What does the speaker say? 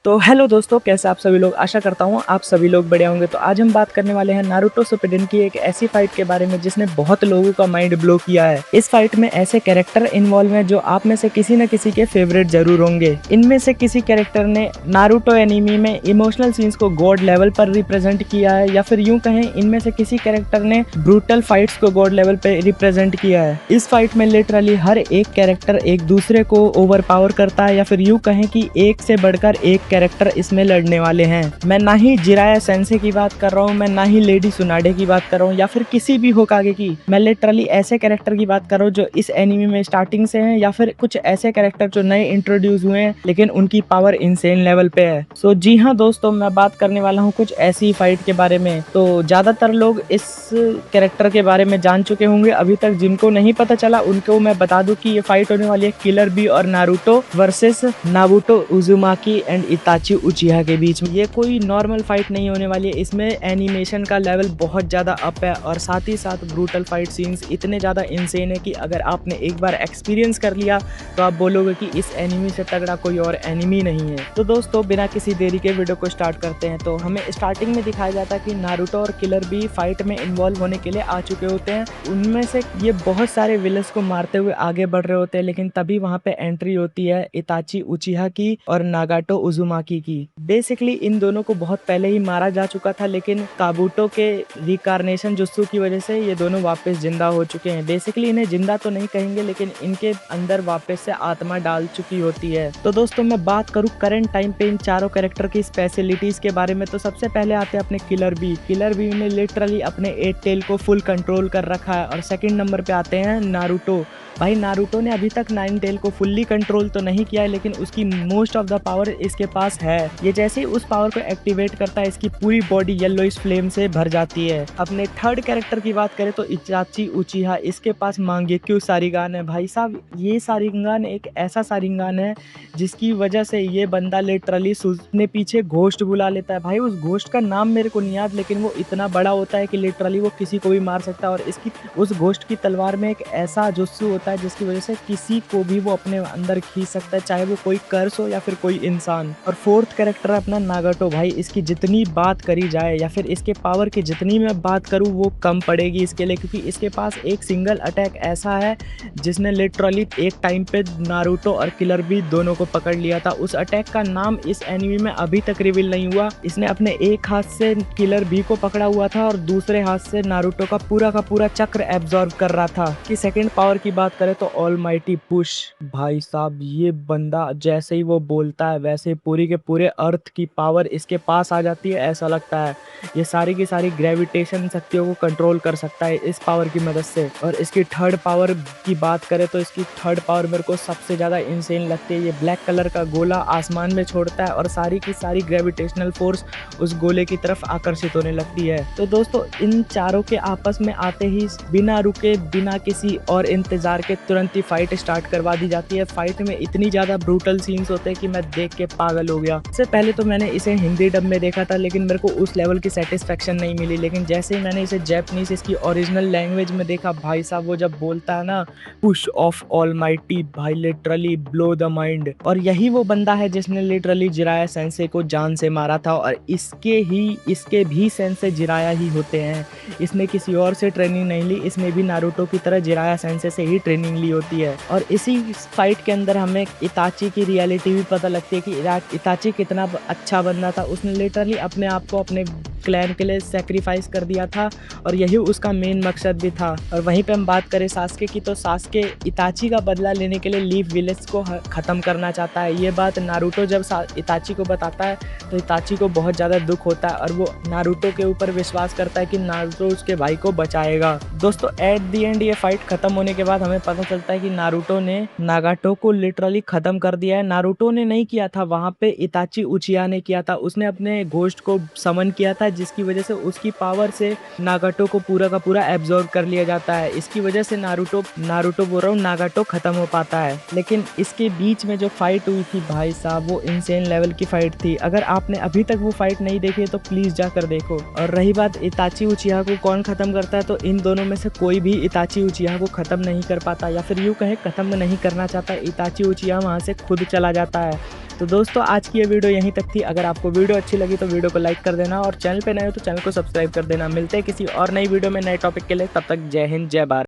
तो हेलो दोस्तों, कैसे आप सभी लोग। आशा करता हूँ आप सभी लोग बढ़िया होंगे। तो आज हम बात करने वाले हैं नारुतो शिपुडेन की एक ऐसी फाइट के बारे में जिसने बहुत लोगों का माइंड ब्लो किया है। इस फाइट में ऐसे कैरेक्टर इन्वॉल्व हैं जो आप में से किसी न किसी के फेवरेट जरूर होंगे। इनमें से किसी कैरेक्टर ने नारुतो एनीमी में इमोशनल सीन्स को गॉड लेवल पर रिप्रेजेंट किया है, या फिर यूं कहें इनमें से किसी कैरेक्टर ने ब्रूटल फाइट्स को गॉड लेवल पे रिप्रेजेंट किया है। इस फाइट में लिटरली हर एक कैरेक्टर एक दूसरे को ओवर पावर करता है, या फिर यूं कहें कि एक से बढ़कर एक कैरेक्टर इसमें लड़ने वाले हैं। मैं ना ही जिराया सेंसे की बात कर रहा हूँ, मैं ना ही लेडी सुनाडे की बात कर रहा हूँ, या फिर किसी भी होकागे की। मैं लिटरली ऐसे कैरेक्टर की बात कर रहा हूँ जो इस एनिमे में स्टार्टिंग से हैं, या फिर कुछ ऐसे कैरेक्टर जो नए इंट्रोड्यूस हुए हैं लेकिन उनकी पावर इनसेन लेवल पे है। सो जी हाँ दोस्तों, मैं बात करने वाला हूँ कुछ ऐसी फाइट के बारे में। तो ज्यादातर लोग इस कैरेक्टर के बारे में जान चुके होंगे। अभी तक जिनको नहीं पता चला उनको मैं बता दूं कि ये फाइट होने वाली है किलर बी और Naruto versus Nabuto Uzumaki and Itachi Uchiha के बीच में। ये कोई नॉर्मल फाइट नहीं होने वाली है। इसमें एनिमेशन का लेवल बहुत ज्यादा अप है और साथ ही साथ ब्रूटल फाइट सीन्स इतने ज्यादा इंसेन है कि अगर आपने एक बार एक्सपीरियंस कर लिया तो आप बोलोगे कि इस एनिमी से तगड़ा कोई और एनिमी नहीं है। तो दोस्तों बिना किसी देरी के वीडियो को स्टार्ट करते हैं। तो हमें स्टार्टिंग में दिखाया जाता है कि नारुतो और किलर बी फाइट में इन्वॉल्व होने के लिए आ चुके होते हैं। उनमें से ये बहुत सारे विलन्स को मारते हुए आगे बढ़ रहे होते हैं, लेकिन तभी वहां पे एंट्री होती है इताची उचिहा की और नागाटो उजुमाकी की। बेसिकली इन दोनों को बहुत पहले ही मारा जा चुका था, लेकिन काबूटो के रिकार्नेशन जुत्सु की वजह से ये दोनों वापस जिंदा हो चुके हैं। बेसिकली इन्हें जिंदा तो नहीं कहेंगे, लेकिन इनके अंदर वापस से आत्मा डाल चुकी होती है। तो दोस्तों मैं बात करूं करंट टाइम पे इन चारों कैरेक्टर की स्पेशलिटीज के बारे में, तो सबसे पहले आते हैं अपने किलर बी। किलर बी ने लिटरली अपने 8 टेल को फुल कंट्रोल कर रखा है। और सेकंड नंबर पे आते हैं नारुतो। भाई नारुतो ने अभी तक 9 टेल को फुल्ली कंट्रोल तो नहीं किया है, लेकिन उसकी मोस्ट ऑफ द पावर इसके पास है। ये जैसे ही उस पावर को एक्टिवेट करता है इसकी पूरी बॉडी येलोइश फ्लेम से भर जाती है। अपने थर्ड कैरेक्टर की बात करें तो इताची उचिहा, इसके पास मांगेक्यू सारिगान है। भाई साहब ये सारिगान एक ऐसा सारिगान है जिसकी वजह से ये बंदा लिटरली अपने पीछे घोस्ट बुला लेता है। भाई उस घोस्ट का नाम मेरे को नहीं याद, लेकिन वो इतना बड़ा होता है कि लिटरली वो किसी को भी मार सकता है। और इसकी उस घोस्ट की तलवार में एक ऐसा जुत्सु होता है जिसकी वजह से किसी को भी वो अपने अंदर खींच सकता है, चाहे वो कोई कर्स हो या फिर कोई इंसान। और फोर्थ कैरेक्टर है अपना नागाटो। भाई इसकी जितनी बात करी जाए या फिर इसके पावर की जितनी मैं बात करूं वो कम पड़ेगी इसके लिए, क्योंकि इसके पास एक सिंगल अटैक ऐसा है जिसने लिटरली एक टाइम पे नारुतो और किलर बी दोनों को पकड़ लिया था। उस अटैक का नाम इस एनिमे में अभी तक रिवील नहीं हुआ। इसने अपने एक हाथ से किलर बी को पकड़ा हुआ था और दूसरे हाथ से नारुतो का पूरा चक्र एब्जॉर्ब कर रहा था। कि सेकंड पावर की बात करें तो ऑलमाइटी पुश। भाई साहब ये बंदा जैसे ही वो बोलता है वैसे पूरी के पूरे अर्थ की पावर इसके पास आ जाती है। ऐसा लगता है ये सारी की सारी ग्रेविटेशन शक्तियों को कंट्रोल कर सकता है इस पावर की मदद से। और इसकी थर्ड पावर की बात करें तो इसकी थर्ड पावर मेरे को सबसे ज्यादा इंसेन लगती है। ये ब्लैक कलर का गोला आसमान में छोड़ता है और सारी की सारी ग्रेविटेशनल फोर्स उस गोले की तरफ आकर्षित होने लगती है। तो दोस्तों इन चारों के आपस में आते ही बिना रुके बिना किसी और इंतजार के तुरंत ही फाइट स्टार्ट करवा दी जाती है। फाइट में इतनी ज्यादा ब्रूटल सीन्स होते हैं कि मैं देख के पागल हो गया। इससे पहले तो मैंने इसे हिंदी डब में देखा था, लेकिन मेरे को उस लेवल की सेटिस्फेक्शन नहीं मिली। लेकिन जैसे ही मैंने इसे जैपनीज इसकी ओरिजिनल लैंग्वेज में देखा, भाई साहब वो जब बोलता है ना पुश ऑफ ऑलमाइटी, भाई लिटरली ब्लो द माइंड। और यही वो बंदा है जिसने लिटरली जिराया सेंसे को जान से मारा था। और इसके भी सेंसे जिराया ही होते हैं। इसने किसी और से ट्रेनिंग नहीं ली, इसने भी नारुतो की तरह जिराया सेंसे से ही ट्रेनिंग ली होती है। और इसी फाइट के अंदर हमें इताची की रियलिटी भी पता लगती है कि इताची कितना अच्छा बंदा था। उसने लिटरली अपने आप को अपने क्लैन के लिए सेक्रीफाइस कर दिया था और यही उसका मेन मकसद भी था। और वहीं पे हम बात करें सास्के की, तो सास्के इताची का बदला लेने के लिए लीफ विलेज को खत्म करना चाहता है। ये बात नारुतो जब इताची को बताता है तो इताची को बहुत ज़्यादा दुख होता है और वो नारुतो के ऊपर विश्वास करता है कि नारुतो उसके भाई को बचाएगा। दोस्तों एट दी एंड ये फाइट खत्म होने के बाद हमें पता चलता है कि नारुतो ने नागाटो को लिटरली खत्म कर दिया है। नारुतो ने नहीं किया था, वहां पे इताची उचिहा ने किया था। उसने अपने घोस्ट को समन किया था जिसकी वजह से उसकी पावर से नागाटो को पूरा का पूरा एब्जॉर्ब कर लिया जाता है। इसकी वजह से नारुतो बोल रहा हूँ नागाटो खत्म हो पाता है। लेकिन इसके बीच में जो फाइट हुई थी भाई साहब वो इंसेन लेवल की फाइट थी। अगर आपने अभी तक वो फाइट नहीं देखी है तो प्लीज जाकर देखो। और रही बात इताची उचिहा को कौन खत्म करता है, तो इन दोनों में से कोई भी इताची उचिहा को खत्म नहीं कर पाता, या फिर यूं कहे खत्म नहीं करना चाहता। इताची उचिहा वहां से खुद चला जाता है। तो दोस्तों आज की ये वीडियो यहीं तक थी। अगर आपको वीडियो अच्छी लगी तो वीडियो को लाइक कर देना और चैनल पे नए हो तो चैनल को सब्सक्राइब कर देना। मिलते हैं किसी और नई वीडियो में नए टॉपिक के लिए, तब तक जय हिंद जय भारत।